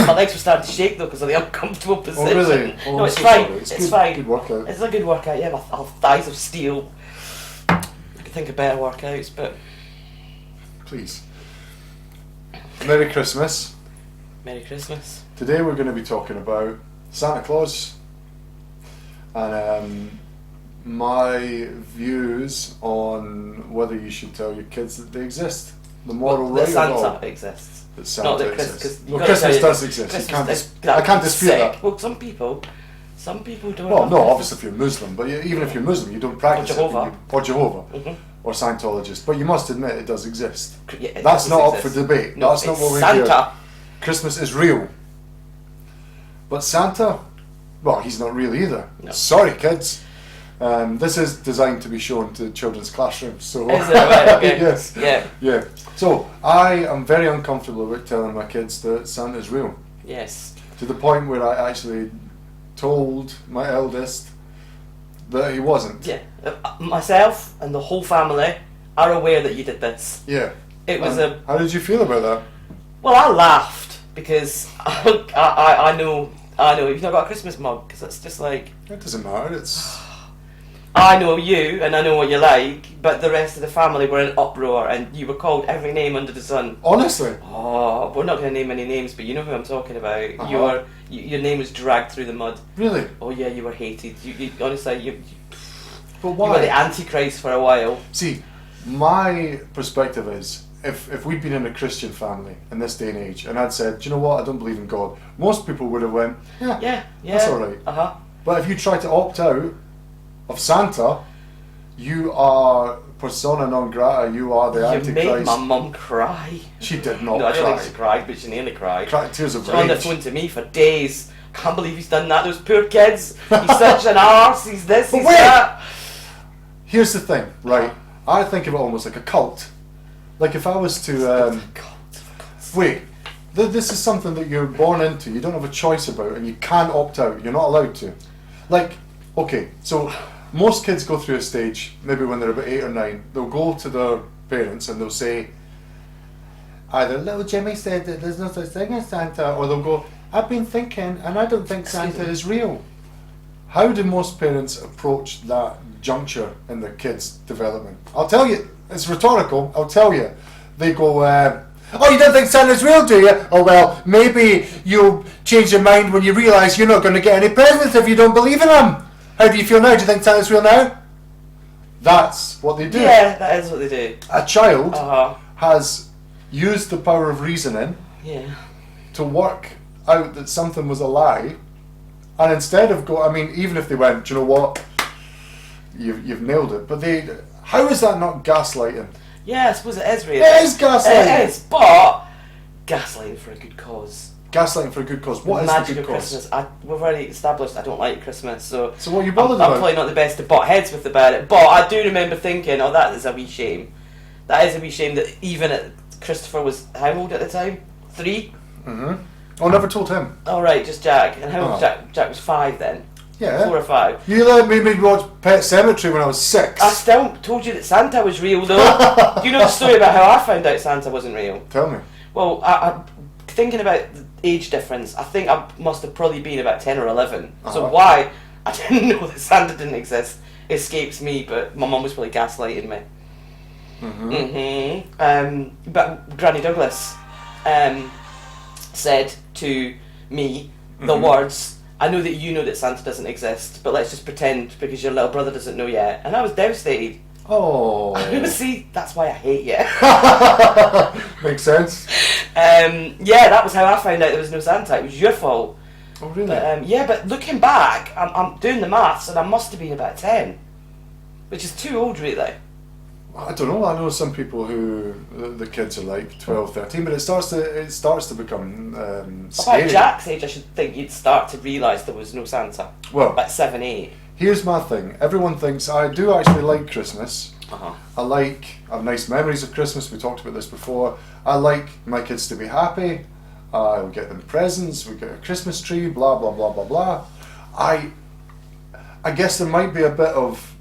My legs were starting to shake though because of the uncomfortable position. Oh really? Oh, No, it's so fine. sorry. It's fine. Good workout. It's a good workout. Yeah, my thighs of steel. I could think of better workouts, but Please. Merry Christmas. Merry Christmas. Today we're going to be talking about Santa Claus and my views on whether you should tell your kids that they exist. The moral That right Santa of all. exists. That Santa Not that exists. Well, Christmas does exist. I can't dispute that. Well, some people don't. Well, have no, Christmas. obviously if you're Muslim, but even if you're Muslim, you don't practice Jehovah. or Jehovah, Mhm. or Scientologist. But you must admit it does exist. Yeah, it That's does not exist. up for debate. No, That's not it's what we're Santa. here. Christmas is real. But Santa, well, he's not real either. No. Sorry, kids. This is designed to be shown to children's classrooms. So Is it? Right, okay. yes. Yeah. Yeah. So I am very uncomfortable with telling my kids that Santa is real. Yes. To the point where I actually told my eldest that he wasn't. Yeah. Myself and the whole family are aware that you did this. Yeah. It was How did you feel about that? Well, I laughed because I know you've not got a Christmas mug because it's just like It doesn't matter. It's I know you and I know what you like, but the rest of the family were in uproar and you were called every name under the sun. honestly. Oh, we're not going to name any names, but you know who I'm talking about. Uh-huh. Your name was dragged through the mud. Really? Oh yeah, you were hated. You honestly, you But were why? the Antichrist for a while. See, my perspective is if we'd been in a Christian family in this day and age, and I'd said, do you know what, I don't believe in God, most people would have went, Yeah. that's all right. Uh-huh. But if you try to opt out of Santa, you are persona non grata. You are the You Antichrist. made my mum cry. She did not No, I don't cry. think she cried, but she nearly cried. Cried tears of She's on the rage. phone to me for days. Can't believe he's done that. Those poor kids. He's such an arse. He's this. But He's wait! that. Here's the thing, right? I think of it almost like a cult. Like if I was to God. wait, this is something that you're born into. You don't have a choice about, and you can't opt out. You're not allowed to. Like, okay, so most kids go through a stage, maybe when they're about 8 or 9. They'll go to their parents and they'll say, either little Jimmy said that there's no such thing as Santa, or they'll go, I've been thinking, and I don't think Santa is real. How do most parents approach that juncture in their kids' development? I'll tell you, it's rhetorical, I'll tell you. They go, oh, you don't think Santa's real, do you? Oh, well, maybe you'll change your mind when you realise you're not going to get any presents if you don't believe in him. How do you feel now? Do you think Santa's real now? That's what they do. Yeah, that is what they do. A child Uh-huh. has used the power of reasoning Yeah. to work out that something was a lie, and instead of even if they went, do you know what, you've nailed it, but how is that not gaslighting? Yeah, I suppose it is really. It is gaslighting. It is, but gaslighting for a good cause. Gaslighting for a good cause. What is Magic the good of cause? Christmas. We've already established I don't like Christmas, so So what are you bothered I'm about? probably not the best to butt heads with about it. But I do remember thinking, oh, that is a wee shame. That is a wee shame that even Christopher was how old at the time? 3. Mm-hmm. Oh, never told him. Oh right, just Jack. And how old was Oh. Jack? Jack was 5 then. Yeah. 4 or 5. You let me watch Pet Sematary when I was 6. I still told you that Santa was real though. Do you know the story about how I found out Santa wasn't real? Tell me. Well, I'm thinking about the age difference. I think I must have probably been about 10 or 11. So Uh-huh. why I didn't know that Santa didn't exist escapes me, but my mum was probably gaslighting me. Mm-hmm. But Granny Douglas said to me the Mhm. words, I know that you know that Santa doesn't exist, but let's just pretend because your little brother doesn't know yet. And I was devastated. Oh. See, that's why I hate you. Makes sense. Yeah, that was how I found out there was no Santa. It was your fault. Oh, really? But, yeah, but looking back, I'm doing the maths, and I must have been about 10, which is too old, really. I don't know. I know some people who the kids are like 12, 13, but it starts to become scary. About Jack's age, I should think you'd start to realise there was no Santa. Well, About 7, 8. here's my thing. Everyone thinks I do actually like Christmas. Uh-huh. I have nice memories of Christmas. We talked about this before. I like my kids to be happy. I'll get them presents. We get a Christmas tree. Blah blah blah blah blah. I guess there might be a bit of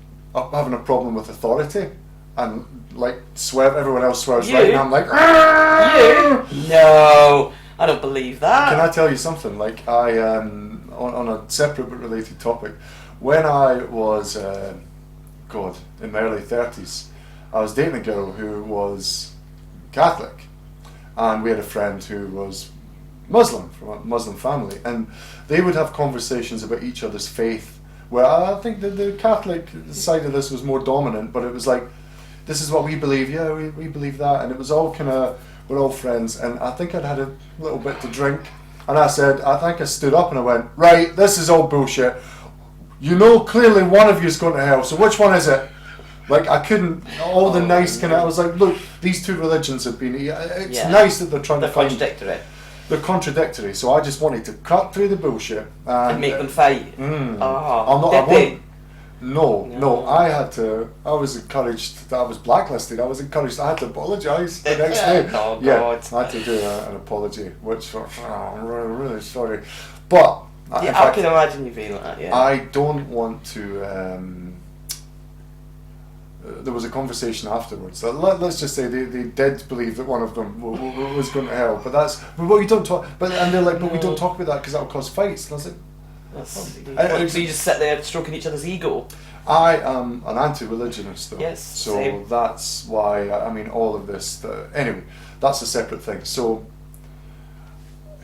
having a problem with authority, and like everyone else swears You? right, and I'm like, "Argh!" You? No. I don't believe that. Can I tell you something? Like on a separate but related topic, when I was, in my early 30s, I was dating a girl who was Catholic, and we had a friend who was Muslim, from a Muslim family, and they would have conversations about each other's faith, where I think that the Catholic side of this was more dominant, but it was like, this is what we believe, yeah, we believe that, and it was all kind of, we're all friends, and I think I'd had a little bit to drink, and I stood up and I went, right, this is all bullshit. You know clearly one of you is going to hell, so which one is it? Like, I couldn't, all the nice kind of, I was like, look, these two religions have been, it's nice that they're trying to find... They're contradictory, so I just wanted to cut through the bullshit. And make them fight. No, I was encouraged, I was blacklisted, I was encouraged, I had to apologise the next day. Oh, God. I had to do an apology, which, I'm really, really sorry. But, I can imagine you feeling that, yeah. I don't want to, there was a conversation afterwards. Let's just say they did believe that one of them was going to hell, but we don't talk. And they're like, but we don't talk about that because that will cause fights. And I was like, so you just sit there stroking each other's ego. I am an anti-religionist, though. Yes, so same. That's why all of this. Anyway, that's a separate thing. So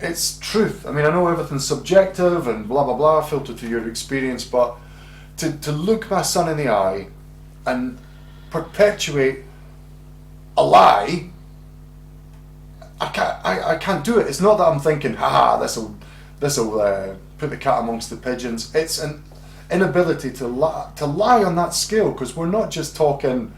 it's truth. I know everything's subjective and blah blah blah, filtered through your experience, but to look my son in the eye and perpetuate a lie, I can't do it. It's not that I'm thinking, haha, this'll put the cat amongst the pigeons. It's an inability to lie on that scale, because we're not just talking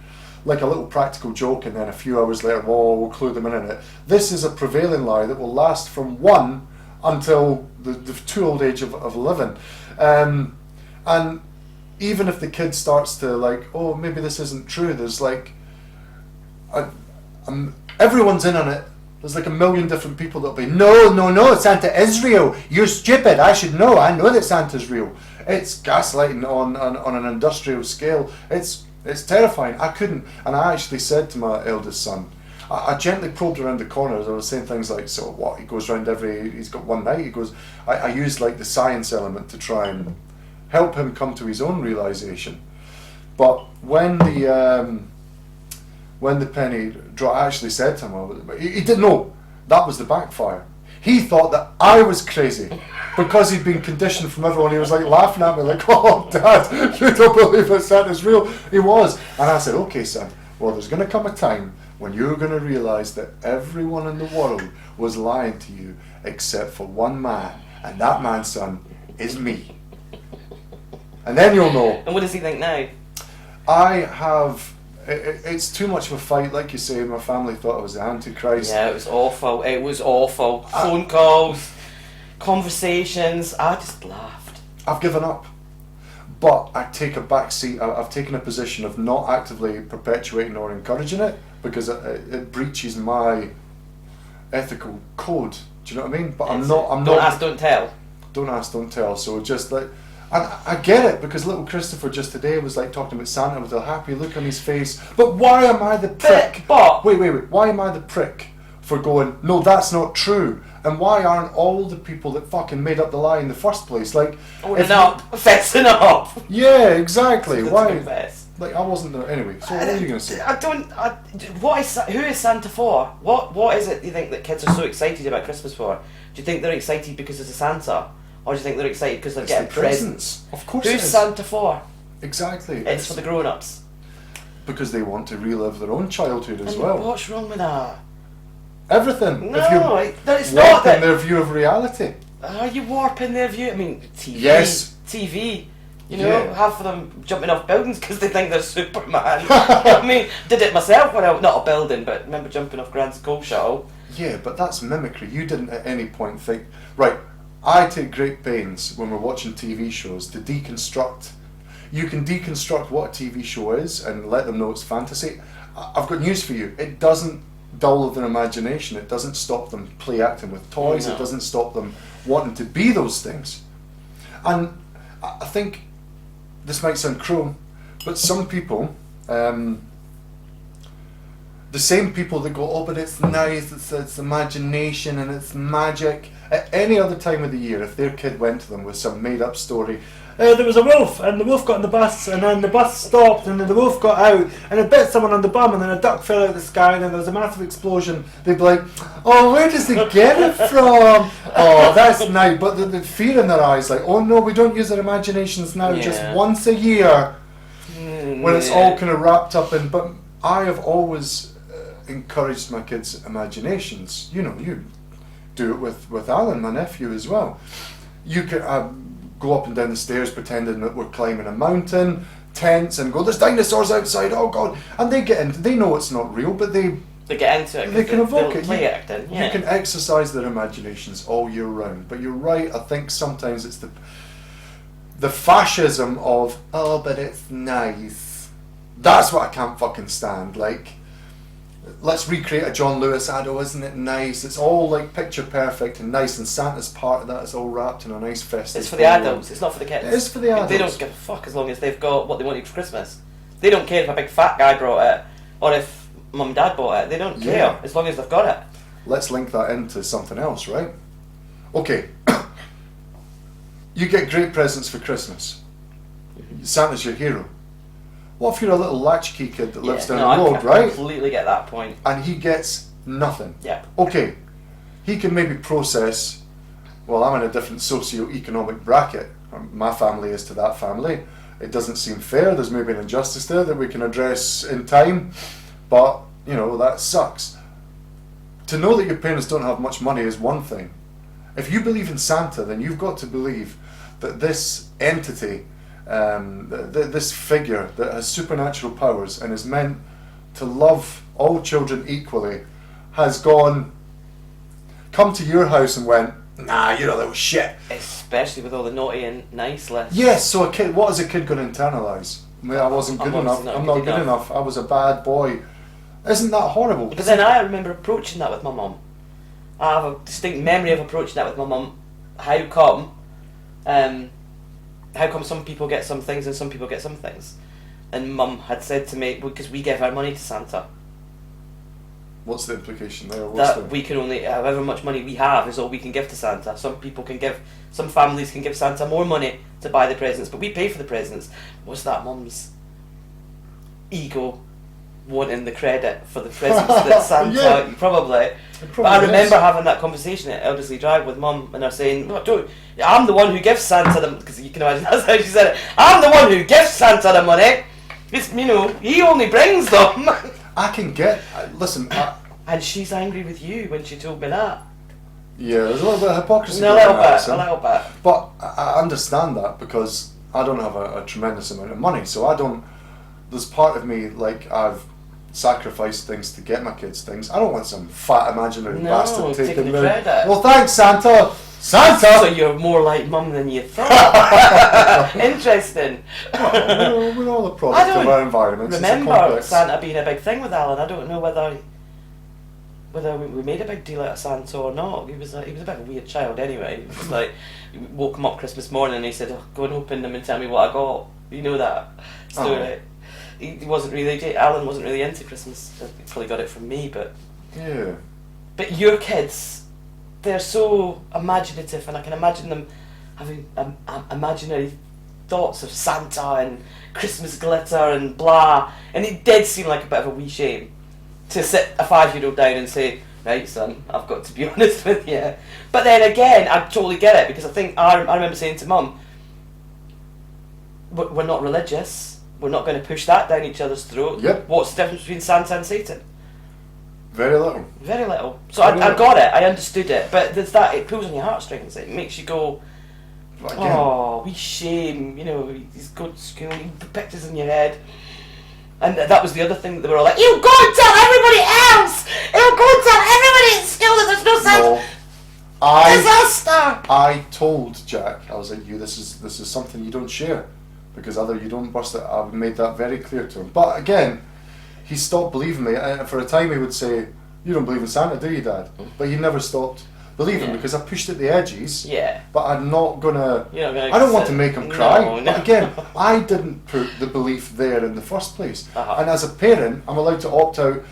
like a little practical joke and then a few hours later, we'll clue them in it. This is a prevailing lie that will last from 1 until the too old age of 11. And even if the kid starts to like, oh, maybe this isn't true, there's like, everyone's in on it. There's like a million different people that'll be, no, Santa is real. You're stupid. I should know. I know that Santa's real. It's gaslighting on an industrial scale. It's terrifying. I couldn't. And I actually said to my eldest son, I gently probed around the corners. I was saying things like, so what? He goes round he's got one night. He goes, I used like the science element to try and help him come to his own realization. But when the penny dropped, I actually said to him, he didn't know that was the backfire. He thought that I was crazy because he'd been conditioned from everyone. He was like laughing at me like, oh Dad, you don't believe that Santa's real. He was. And I said, okay son, well there's going to come a time when you're going to realise that everyone in the world was lying to you except for one man, and that man, son, is me. And then you'll know. And what does he think now? It's too much of a fight, like you say. My family thought I was the Antichrist. Yeah, it was awful. Phone calls, conversations. I just laughed. I've given up. But I take a back seat. I've taken a position of not actively perpetuating or encouraging it, because it breaches my ethical code. Do you know what I mean? But I'm not. Don't ask, don't tell. Don't ask, don't tell. So just like, and I get it, because little Christopher just today was like talking about Santa with a happy look on his face. But why am I the prick? Wait. Why am I the prick for going, no, that's not true? And why aren't all the people that fucking made up the lie in the first place like fessing up? Yeah, exactly. Why? Confess. Like, I wasn't there anyway. So what are you gonna say? Who is Santa for? What is it you think that kids are so excited about Christmas for? Do you think they're excited because it's a Santa? Or do you think they're excited because they're getting presents? Of course. Who's Santa for? Exactly. It's for the grown-ups. Because they want to relive their own childhood as well. What's wrong with that? Everything. No, it's not warping their view of reality. Are you warping their view? I mean, TV. Yes. TV. You know, half of them jumping off buildings because they think they're Superman. I mean, did it myself when not a building, but remember jumping off Grand School Shuttle. Yeah, but that's mimicry. You didn't at any point think, right, I take great pains when we're watching TV shows to deconstruct. You can deconstruct what a TV show is and let them know it's fantasy. I've got news for you. It doesn't dull their imagination. It doesn't stop them play acting with toys. No. It doesn't stop them wanting to be those things. And I think this might sound cruel, but some people, the the same people that go, oh, but it's nice, it's imagination and it's magic. At any other time of the year, if their kid went to them with some made-up story, there was a wolf, and the wolf got in the bus, and then the bus stopped, and then the wolf got out, and it bit someone on the bum, and then a duck fell out of the sky, and then there was a massive explosion, they'd be like, oh, where does he get it from? Oh, that's nice. But the fear in their eyes, like, oh no, we don't use our imaginations now, just once a year, when it's all kind of wrapped up in. But I have always encouraged my kids' imaginations. You know, you do it with Alan, my nephew, as well. You could go up and down the stairs pretending that we're climbing a mountain, tense, and go, there's dinosaurs outside, oh god, and they get into, they know it's not real, but they get into it, they can evoke it. Play acting. You can exercise their imaginations all year round. But you're right, I think sometimes it's the fascism of, oh, but it's nice. That's what I can't fucking stand. Like, let's recreate a John Lewis ad, oh, isn't it nice? It's all like picture perfect and nice, and Santa's part of that. It's all wrapped in a nice festive. It's for the adults, it's not for the kids. It is for the adults. They don't give a fuck as long as they've got what they wanted for Christmas. They don't care if a big fat guy brought it or if mum and dad bought it. They don't care as long as they've got it. Let's link that into something else, right? Okay. You get great presents for Christmas. Santa's your hero. What if you're a little latchkey kid that lives down the road, right? I completely get that point. And he gets nothing. Yep. Okay, he can maybe process, well, I'm in a different socio-economic bracket. My family is to that family. It doesn't seem fair. There's maybe an injustice there that we can address in time. But, you know, that sucks. To know that your parents don't have much money is one thing. If you believe in Santa, then you've got to believe that this entity, this figure that has supernatural powers and is meant to love all children equally, has come to your house and went, nah, you're a little shit. Especially with all the naughty and nice lists. Yes, so a kid, what is a kid going to internalise? I wasn't good enough, I'm not good enough, I was a bad boy. Isn't that horrible? But then I remember approaching that with my mum. I have a distinct memory of approaching that with my mum. How come some people get some things and some people get some things? And mum had said to me, because we give our money to Santa. What's the implication there? We can only, however much money we have is all we can give to Santa. Some families can give Santa more money to buy the presents, but we pay for the presents. Was that mum's ego wanting the credit for the presents that Santa, probably. But I remember having that conversation at Elderslie Drive with mum, and her saying, I'm the one who gives Santa them, because you can imagine that's how she said it, I'm the one who gives Santa the money, it's, he only brings them. I can get, listen. And she's angry with you when she told me that. Yeah, there's a little bit of hypocrisy. A little bit. But I understand that because I don't have a tremendous amount of money, so there's part of me, like, I've sacrificed things to get my kids things. I don't want some fat imaginary bastard taking the credit. Well, thanks, Santa! Santa! So you're more like mum than you thought. Interesting. Well, we're all a product of our environment. Remember Santa being a big thing with Alan. I don't know whether we made a big deal out of Santa or not. He was a bit of a weird child anyway. It was like, we woke him up Christmas morning and he said, go and open them and tell me what I got. You know that story. He wasn't really, Alan wasn't really into Christmas. He probably got it from me, but... Yeah. But your kids, they're so imaginative, and I can imagine them having imaginary thoughts of Santa and Christmas glitter and blah, and it did seem like a bit of a wee shame to sit a 5-year-old down and say, right son, I've got to be honest with you. But then again, I totally get it, because I think I remember saying to mum, we're not religious, we're not going to push that down each other's throat. Yep. What's the difference between Santa and Satan? Very little. Very little. So I got it, I understood it, but there's that, it pulls on your heartstrings, it makes you go, oh, we shame, he's going to school, you put pictures in your head. And that was the other thing that they were all like, you go and tell everybody else! You go and tell everybody at school that there's no Santa! Disaster! I told Jack, I was like, this is something you don't share. Because you don't burst it. I've made that very clear to him. But again, he stopped believing me. And for a time he would say, you don't believe in Santa, do you, Dad? But he never stopped believing because I pushed at the edges. Yeah. But I'm not gonna... I don't want to make him cry. No. But again, I didn't put the belief there in the first place. And as a parent, I'm allowed to opt out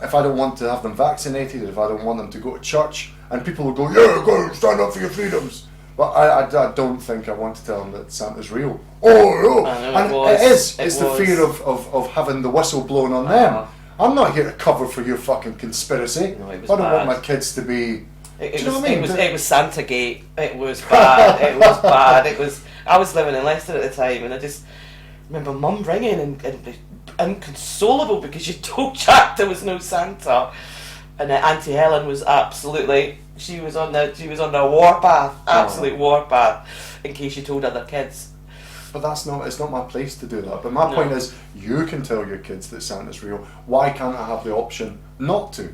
if I don't want to have them vaccinated, if I don't want them to go to church, and people will go, yeah, go stand up for your freedoms. But I don't think I want to tell them that Santa's real. Oh, no. And it is. It's the fear of having the whistle blown on them. I'm not here to cover for your fucking conspiracy. No, I don't want my kids to be... do you know what I mean? It was Santagate. It was bad. It was bad. I was living in Leicester at the time, and I just remember Mum ringing and inconsolable because she told Jack there was no Santa, and Auntie Helen was absolutely... She was on the warpath, absolute warpath, in case she told other kids. But it's not my place to do that. But my point is, you can tell your kids that Santa's real. Why can't I have the option not to?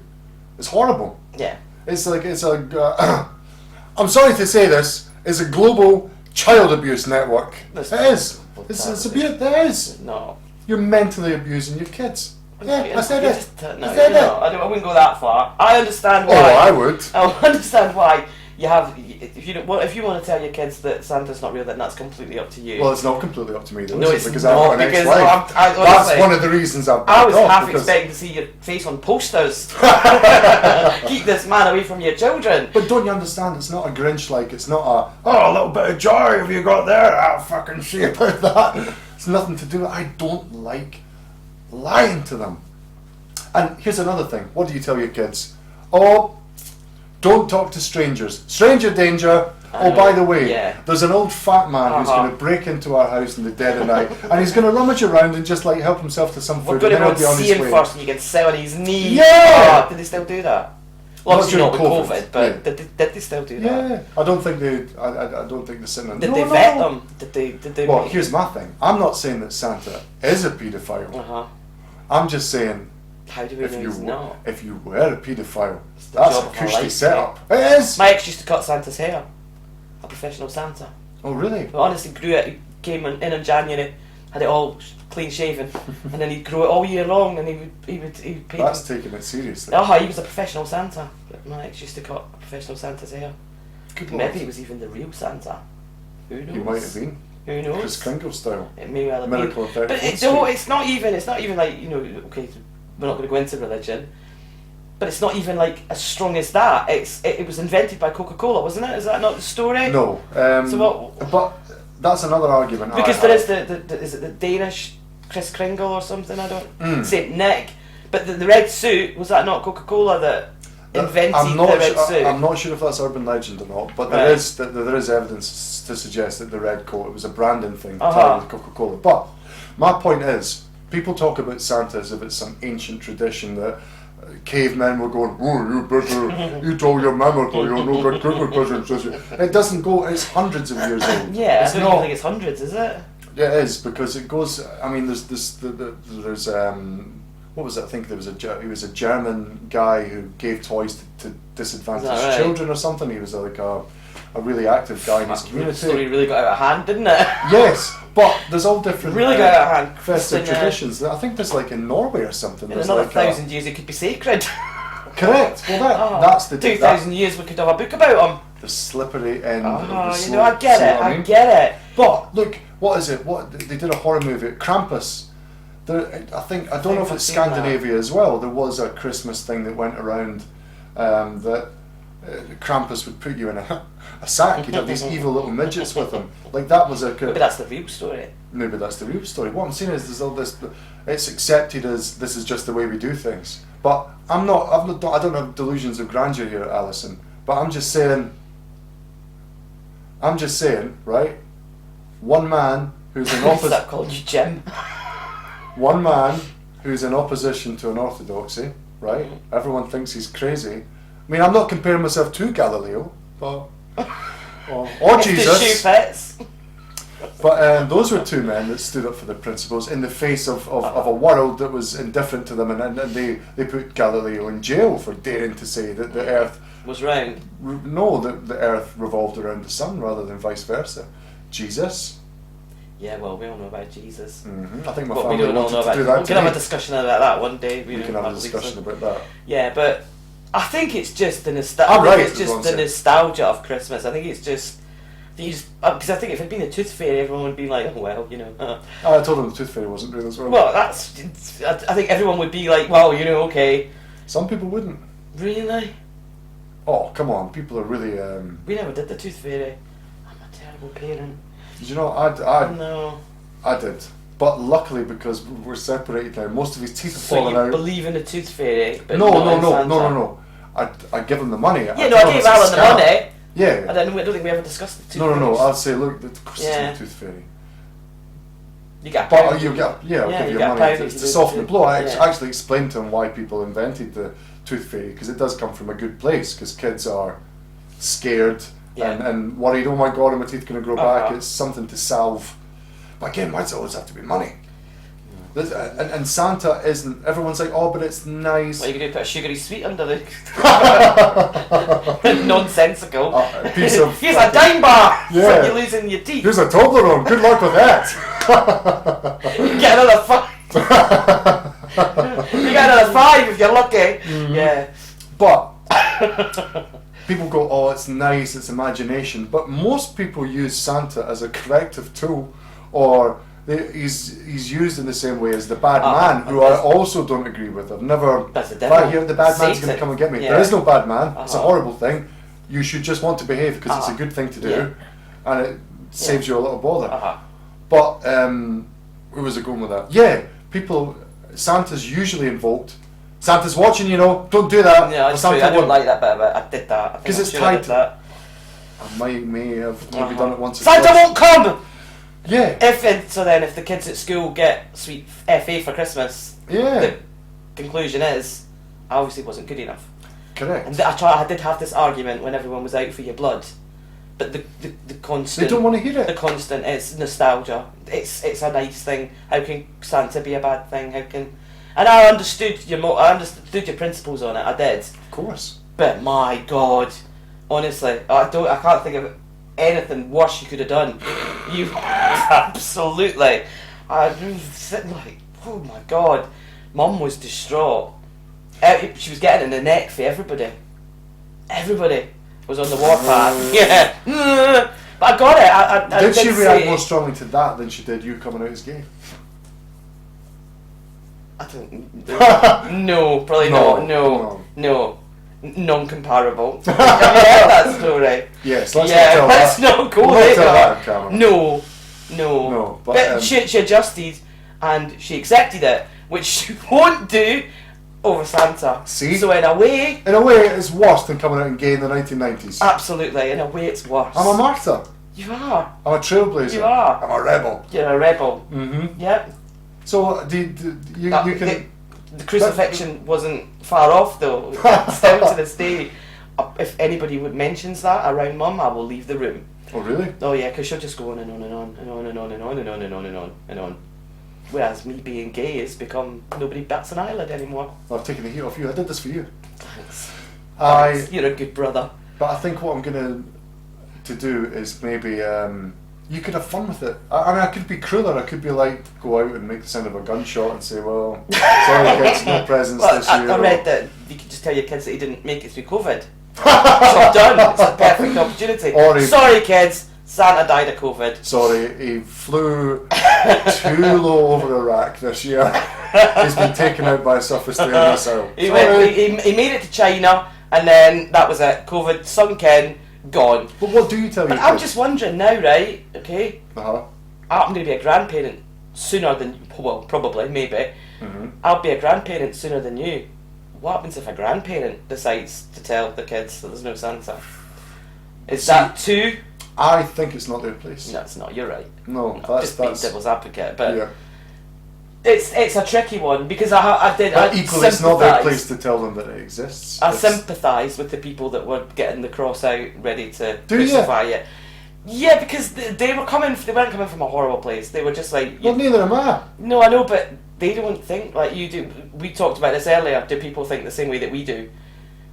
It's horrible. Yeah. It's like, I'm sorry to say this, it's a global child abuse network. It is. It's abuse. It is. No. You're mentally abusing your kids. Yeah, I said it. I wouldn't go that far. I understand why. Oh, I would. I understand why you have. If you want to tell your kids that Santa's not real, then that's completely up to you. Well, it's not completely up to me though. No, it's because not. I've got an ex-wife. That's one of the reasons I was half expecting to see your face on posters. Keep this man away from your children. But don't you understand? It's not a Grinch like. It's not a little bit of joy have you got there? I'll fucking see about that. It's nothing to do with. I don't like lying to them. And here's another thing. What do you tell your kids? Oh, don't talk to strangers. Stranger danger. Oh, by the way, there's an old fat man who's going to break into our house in the dead of night, and he's going to rummage around and just like help himself to some food. We're going to go and see him first, and you can sit on his knee. Yeah. Did they still do that? Well, obviously not with COVID, but did they still do that? Yeah. I don't think they. I don't think they're sitting on. Did they vet them? Did they? Well, here's my thing. I'm not saying that Santa is a paedophile. I'm just saying. How do we know he's not? If you were a paedophile, that's a cushy setup. It is. My ex used to cut Santa's hair. A professional Santa. Oh really? But honestly, grew it. He came in January, had it all clean shaven, and then he'd grow it all year long, and he would pay. That's taking it seriously. He was a professional Santa. My ex used to cut a professional Santa's hair. Maybe it was even the real Santa. Who knows? He might have been. Who knows? Chris Kringle style. It may well have Miracle been. But it's not even like, you know, okay, we're not going to go into religion, but it's not even like as strong as that. It was invented by Coca-Cola, wasn't it? Is that not the story? No. So what? But that's another argument. Because there is is it the Danish Chris Kringle or something? I don't. Saint Nick, but the red suit, was that not Coca-Cola that invented the red suit? I'm not sure if that's urban legend or not, but there is evidence to suggest that the red coat, it was a branding thing tied with Coca-Cola. But my point is, people talk about Santa as if it's some ancient tradition that cavemen were going, oh, you better, you told your mama to, you're no good Christmas presents. It doesn't go, it's hundreds of years old. Yeah, I don't think it's hundreds, is it? Yeah, it is, because it goes, I mean, there's what was it? I think he was a German guy who gave toys to disadvantaged children or something. He was like a really active guy in his community. The story really got out of hand, didn't it? Yes, but there's all different really got out of hand festive traditions. I think there's like in Norway or something. In another 1,000 years it could be sacred. Correct. Well, that's the 2,000 years we could have a book about him. The slippery end of the slope. You know, I get it. But look, what is it? What they did a horror movie, Krampus. I don't know if it's Scandinavia as well. There was a Christmas thing that went around that Krampus would put you in a sack. He'd have these evil little midgets with him. Like that was a. Maybe that's the real story. Maybe that's the real story. What I'm saying is, there's all this. It's accepted as this is just the way we do things. But I don't have delusions of grandeur here, Alison. But I'm just saying, right? One man who's in opposition. That called you Jim. One man who's in opposition to an orthodoxy, right? Everyone thinks he's crazy. I mean, I'm not comparing myself to Galileo, but or Jesus. But those were two men that stood up for their principles in the face of a world that was indifferent to them, and they put Galileo in jail for daring to say that the Earth was round. No, that the Earth revolved around the sun rather than vice versa. Jesus. Yeah, well, we all know about Jesus. I think my family wanted to do that. We can have a discussion about that one day. We can have a discussion about that. Yeah, but I think it's just the nostalgia of Christmas. I think it's just because I think if it had been the Tooth Fairy, everyone would be like, oh well, you know. I told them the Tooth Fairy wasn't real as well. Well, I think everyone would be like, well, you know, okay. Some people wouldn't. Really? Oh, come on. People are really... We never did the tooth fairy. I'm a terrible parent. Did you know, No. I did. But luckily, because we're separated now, most of his teeth have So fallen you out. believe in the tooth fairy, but No. not in Santa? No. I give him the money. Yeah, I no, I tell him gave it's a Alan the scam. money. Yeah. I don't think we ever discussed the tooth No. fairies. I'll say, look, the Yeah. tooth fairy. You get a But pound. you get, I'll you give you get a money pound to if you do soften the the blow. I tooth, yeah. actually explained to him why people invented the tooth fairy, because it does come from a good place, because kids are scared Yeah. and worried, oh my god, are my teeth going to grow back? Uh-huh. It's something to salve. But again, why does it always have to be money? And Santa isn't, everyone's like, oh, but it's nice. What are you going to do, put a sugary sweet under the... Nonsensical. A piece of Here's a dime bar Yeah. for you losing your teeth. Here's a Toblerone, good luck with that. You get another 5. You get another 5 if you're lucky. Mm-hmm. Yeah. But people go, oh, it's nice, it's imagination. But most people use Santa as a corrective tool, or he's used in the same way as the bad man, who I also don't agree with. I've never. That's the If devil. I hear the bad man's going Satan. to come and get me, Yeah. there is no bad man. It's a Uh-huh. horrible thing. You should just want to behave because it's a good thing to do, Yeah. and it saves you a lot of bother. Uh-huh. But where was I going with that? Yeah, people. Santa's usually invoked. Santa's watching, you know. Don't do that. Yeah, Or it's true. Santa I don't won't. like that bit of it. I did that. I think 'Cause I'm it's sure I tied did to- that. I may have maybe done it once or Santa twice. won't come! Yeah. So then if the kids at school get sweet FA for Christmas, Yeah. the conclusion is, I obviously wasn't good enough. Correct. And I did have this argument when everyone was out for your blood, but the constant... They don't want to hear The it. constant is nostalgia. It's a nice thing. How can Santa be a bad thing? How can... And I understood I understood your principles on it. I did. Of course. But my God, honestly, I can't think of anything worse you could have done. You absolutely. I was sitting like, oh my God, Mum was distraught. She was getting in the neck for everybody. Everybody was on the warpath. Yeah. But I got it. I Did she say- react more strongly to that than she did you coming out as gay? I don't. No, probably No, not. No. Non-comparable. Have you heard that story? Yes, let's Yeah, not tell let's that. not go We'll there. tell that on camera. No. No, but, But she adjusted and she accepted it, which she won't do over Santa. See? So in a way, In a way, it's worse than coming out in gay in the 1990s. absolutely, in a way it's worse. I'm a martyr. You are. I'm a trailblazer. You are. I'm a rebel. You're a rebel. Mm-hmm. Yep. So, you can... The crucifixion wasn't far off though. Still to this day, if anybody mentions that around Mum, I will leave the room. Oh, really? Oh yeah, because she'll just go on and on and on and on and on and on and on and on and on and on. Whereas me being gay has become nobody bats an eyelid anymore. I've taken the heat off you. I did this for you. Thanks. I... Thanks. You're a good brother. But I think what I'm going to do is maybe you could have fun with it. I mean, I could be crueler. I could be like, go out and make the sound of a gunshot and say, well, sorry kids, no presents Well, this year. I read that you could just tell your kids that he didn't make it through COVID. Job done. It's a perfect opportunity. Or he- Sorry kids, Santa died of COVID. Sorry, he flew too low over Iraq this year. He's been taken out by a surface to air missile. He Sorry. made it to China and then that was it. COVID sunk in, gone. But what do you tell your But I'm kids? just wondering now, right? Okay, Uh-huh. I'm going to be a grandparent sooner than, well, probably, maybe. Mm-hmm. I'll be a grandparent sooner than you. What happens if a grandparent decides to tell the kids that there's no Santa? Is that too? I think it's not their place. No, it's not. You're right. No, No, that's... just being devil's advocate, but yeah. it's a tricky one because I But equally, it's not their sympathise. place to tell them that it exists. I It's- sympathise with the people that were getting the cross out, ready to Do you? crucify it. Yeah, because they weren't coming from a horrible place. They were just like, Well, neither am I. no, I know, but they don't think like you do. We talked about this earlier. Do people think the same way that we do?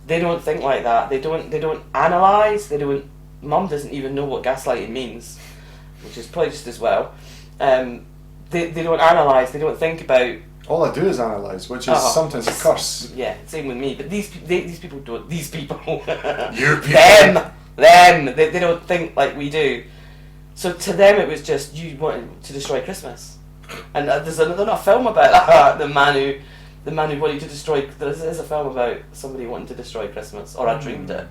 They don't think like that. They don't analyse. They don't. Mum doesn't even know what gaslighting means, which is probably just as well. They don't analyse. They don't think about. All I do is analyse, which is Uh-huh. sometimes a curse. Yeah, same with me. But these people don't. These people. You people. Them. They don't think like we do. So to them it was just you wanted to destroy Christmas. And there's another film about that. The man who The man who wanted to destroy. There is a film about somebody wanting to destroy Christmas, or I dreamed it.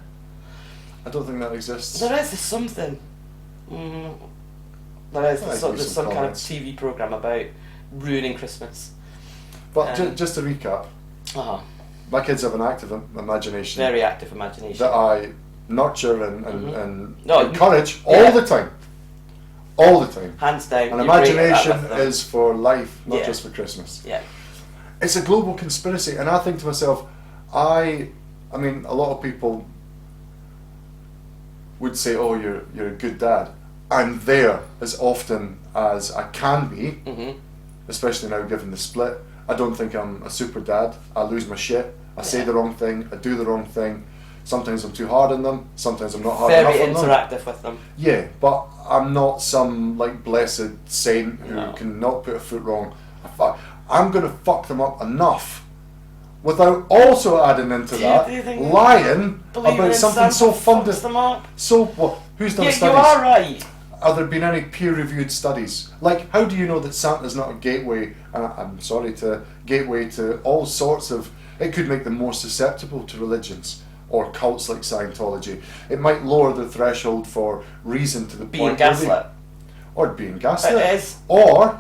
I don't think that exists. There's something. There is. There's There's some kind of comments. TV program about ruining Christmas. But just to recap, my kids have an active imagination Very active imagination. that I nurture and No, encourage yeah. all the time. All the time. Hands down. And you're great at that imagination with them. is for life, not Yeah. just for Christmas. Yeah. It's a global conspiracy, and I think to myself, I mean, a lot of people would say, "Oh, you're a good dad." I'm there as often as I can be, especially now given the split. I don't think I'm a super dad. I lose my shit. I say the wrong thing. I do the wrong thing. Sometimes I'm too hard on them. Sometimes I'm not hard Very enough on them. interactive with them. Yeah, but I'm not some like blessed saint who No. cannot put a foot wrong. I'm gonna fuck them up enough without also adding into Do that you think lying believing about in something Santa so fucks fundamental. them up? So what? Who's done Yeah, studies? you are right. Have there been any peer-reviewed studies? Like, how do you know that Santa's not a gateway? I'm sorry, gateway to all sorts of. It could make them more susceptible to religions or cults like Scientology. It might lower the threshold for reason to the Being point where gaslit. or being gaslit, It is. or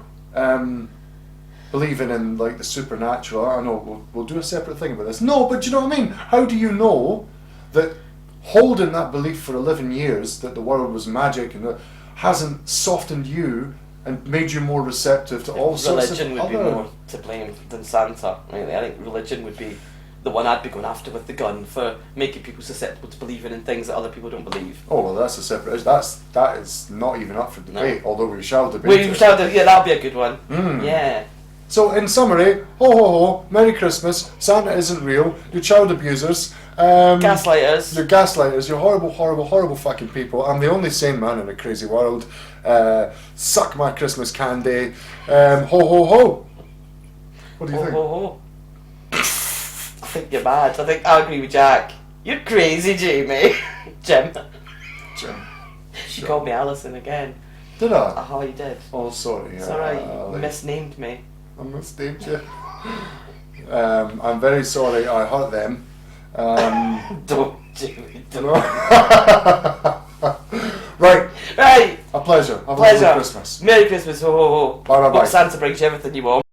believing in like the supernatural. I know we'll do a separate thing about this. No, but do you know what I mean? How do you know that holding that belief for 11 years that the world was magic and that hasn't softened you and made you more receptive to all sorts of Religion would be other... more to blame than Santa. Really, I think religion would be the one I'd be going after with the gun for making people susceptible to believing in things that other people don't believe. Oh well, that's a separate. That is not even up for debate. No. Although we shall debate. We it. shall do. Yeah, that'll be a good one. Yeah. So in summary, ho ho ho, Merry Christmas. Santa isn't real. You're child abusers. Gaslighters. You're gaslighters. You're horrible, horrible, horrible fucking people. I'm the only sane man in a crazy world. Suck my Christmas candy. Ho ho ho. What do you Ho, think? ho, ho. I think you're mad. I think I agree with Jack. You're crazy, Jamie. Jim. Jim. You called me Alison again. Did I? Oh, you did. Oh, sorry. It's alright. Like, You misnamed me. I misnamed you. I'm very sorry I hurt them. Don't, Jamie. Don't. Right. Right. A pleasure. Have a Pleasure. lovely Christmas. Merry Christmas. Ho, ho, ho. Bye, bye, bye. Hope Santa brings you everything you want.